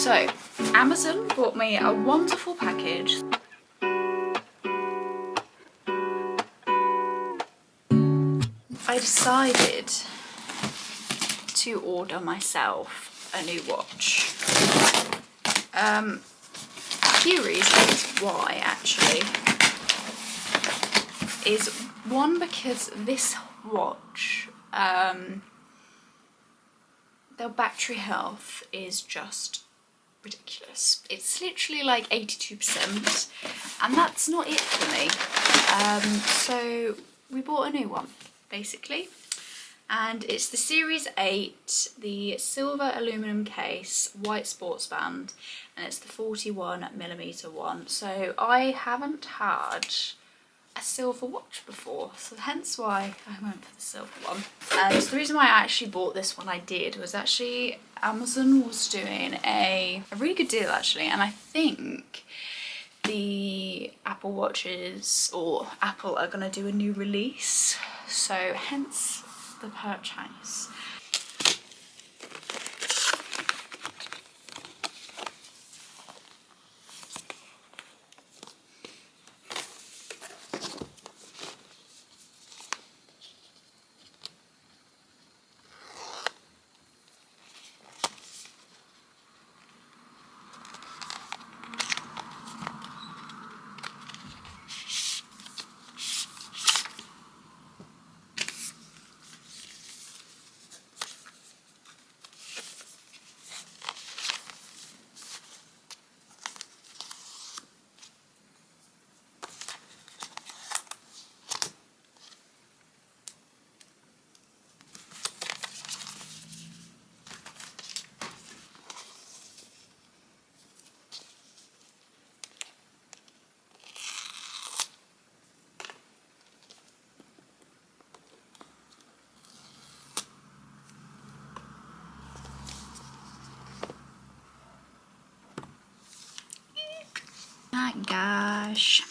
So, Amazon brought me a wonderful package. I decided to order myself a new watch. A few reasons why, actually. Is one, because this watch, their battery health is just ridiculous. It's literally like 82%, and that's not it for me. So we bought a new one, basically, and it's the Series 8, the silver aluminum case, white sports band, and it's the 41mm one. So I haven't had a silver watch before, so hence why I went for the silver one. So the reason why I actually bought this one, I did, was actually Amazon was doing a really good deal actually, and I think the Apple Watches, or Apple, are gonna do a new release, so hence the purchase. My gosh.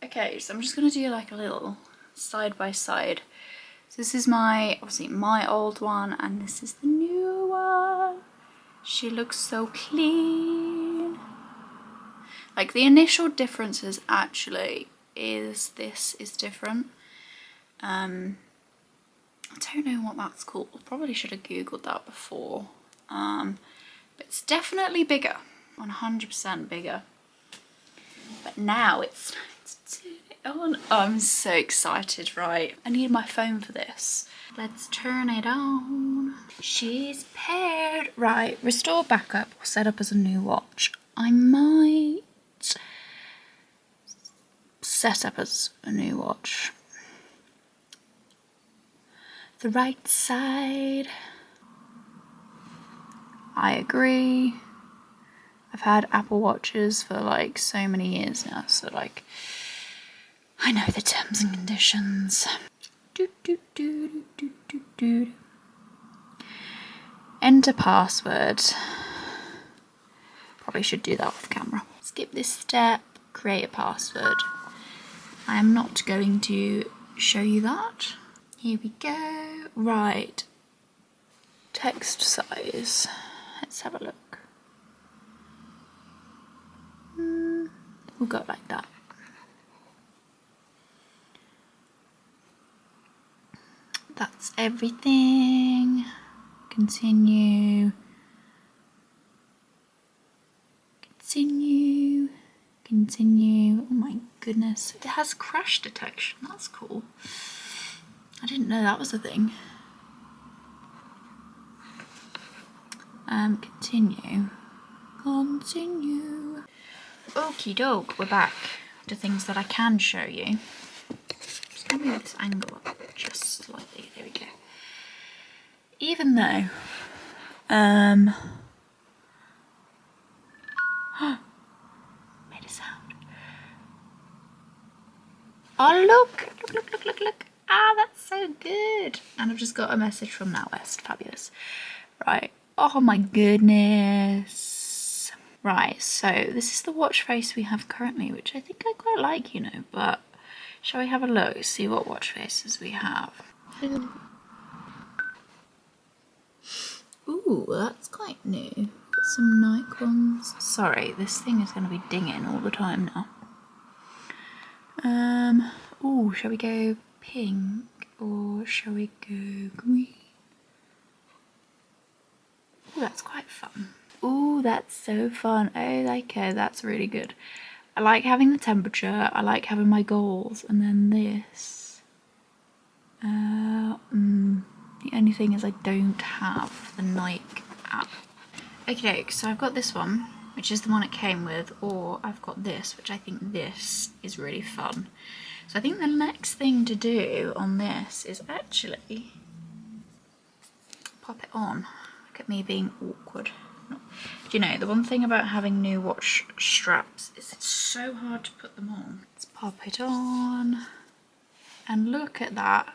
Okay, so I'm just gonna do like a little side by side. So this is obviously my old one, and this is the new one. She looks so clean. Like the initial differences actually is this is different. I don't know what that's called. Probably should have googled that before. But it's definitely bigger, 100% bigger. But now it's on. Oh, I'm so excited, right? I need my phone for this. Let's turn it on. She's paired. Right, restore backup or set up as a new watch. I might set up as a new watch. The right side. I agree. I've had Apple Watches for like so many years now, so like I know the terms and conditions. Enter password. Probably should do that off camera. Skip this step, create a password. I am not going to show you that. Here we go. Right. Text size. Let's have a look. We'll go like that. That's everything. Continue. Continue. Continue. Oh my goodness. It has crash detection. That's cool. I didn't know that was a thing. Continue. continue. Okie doke, we're back to things that I can show you. Just gonna move this angle up just slightly. There we go. Even though, made a sound. Oh look! Ah, that's so good. And I've just got a message from NatWest. Fabulous. Right. Oh my goodness. Right, so this is the watch face we have currently, which I think I quite like, you know, but shall we have a look, see what watch faces we have? Ooh, that's quite new. Got some Nike ones. Sorry, this thing is going to be dinging all the time now. Ooh, shall we go pink or shall we go green? Ooh, that's quite fun. Ooh, that's so fun. Oh, okay, that's really good. I like having the temperature, I like having my goals, and then this. The only thing is I don't have the Nike app. Okay, so I've got this one, which is the one it came with, or I've got this, which I think this is really fun. So I think the next thing to do on this is actually pop it on. Look at me being awkward. No. Do you know, the one thing about having new watch straps is it's so hard to put them on. Let's pop it on, and look at that.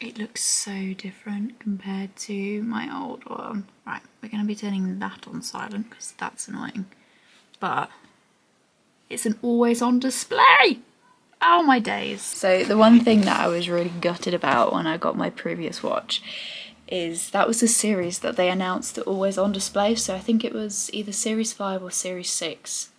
It looks so different compared to my old one. Right, we're going to be turning that on silent because that's annoying. But it's an always on display! Oh my days. So the one thing that I was really gutted about when I got my previous watch is that was the series that they announced the always on display. So I think it was either Series 5 or Series 6.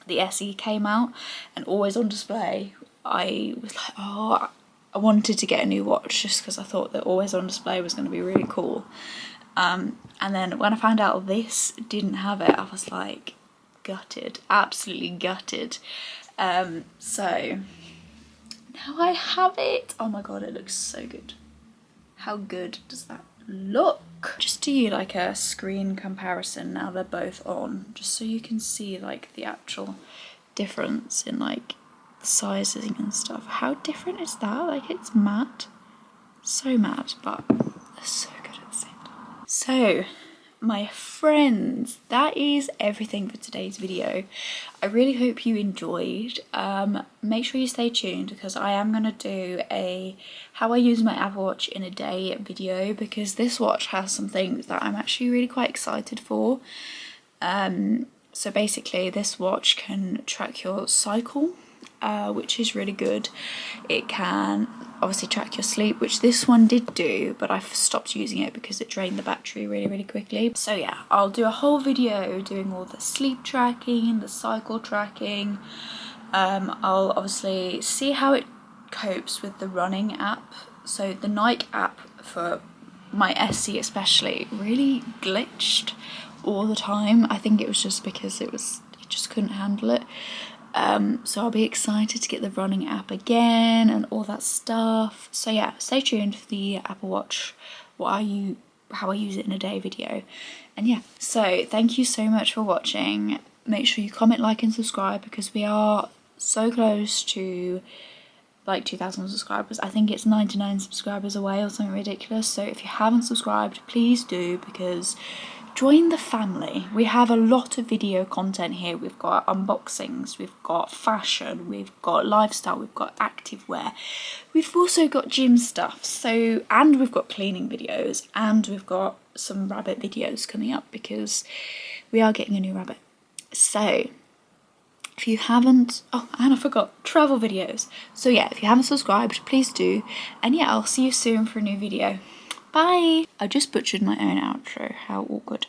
The SE came out and always on display. I was like, oh, I wanted to get a new watch just because I thought that always on display was going to be really cool. And then when I found out this didn't have it, I was like gutted, absolutely gutted. So now I have it. Oh my god, it looks so good. How good does that look? Just do you like a screen comparison now they're both on, just so you can see like the actual difference in like sizing and stuff. How different is that? Like, it's mad. So mad, but they're so good at the same time. So, my friends, that is everything for today's video. I really hope you enjoyed. Make sure you stay tuned because I am going to do a how I use my Apple Watch in a day video, because this watch has some things that I'm actually really quite excited for. So basically this watch can track your cycle, which is really good. It can obviously track your sleep, which this one did do, but I've stopped using it because it drained the battery really quickly. So yeah, I'll do a whole video doing all the sleep tracking, the cycle tracking. I'll obviously see how it copes with the running app. So the Nike app for my SE especially really glitched all the time. I think it was just because it just couldn't handle it. So I'll be excited to get the running app again and all that stuff. So yeah, stay tuned for the Apple Watch, how I use it in a day video. And yeah, so thank you so much for watching. Make sure you comment, like and subscribe because we are so close to like 2,000 subscribers. I think it's 99 subscribers away or something ridiculous. So if you haven't subscribed, please do, because join the family. We have a lot of video content here. We've got unboxings, we've got fashion, we've got lifestyle, we've got activewear. We've also got gym stuff, and we've got cleaning videos, and we've got some rabbit videos coming up because we are getting a new rabbit. So if you haven't, oh, and I forgot, travel videos. So yeah, if you haven't subscribed, please do. And yeah, I'll see you soon for a new video. Bye! I just butchered my own outro, how awkward.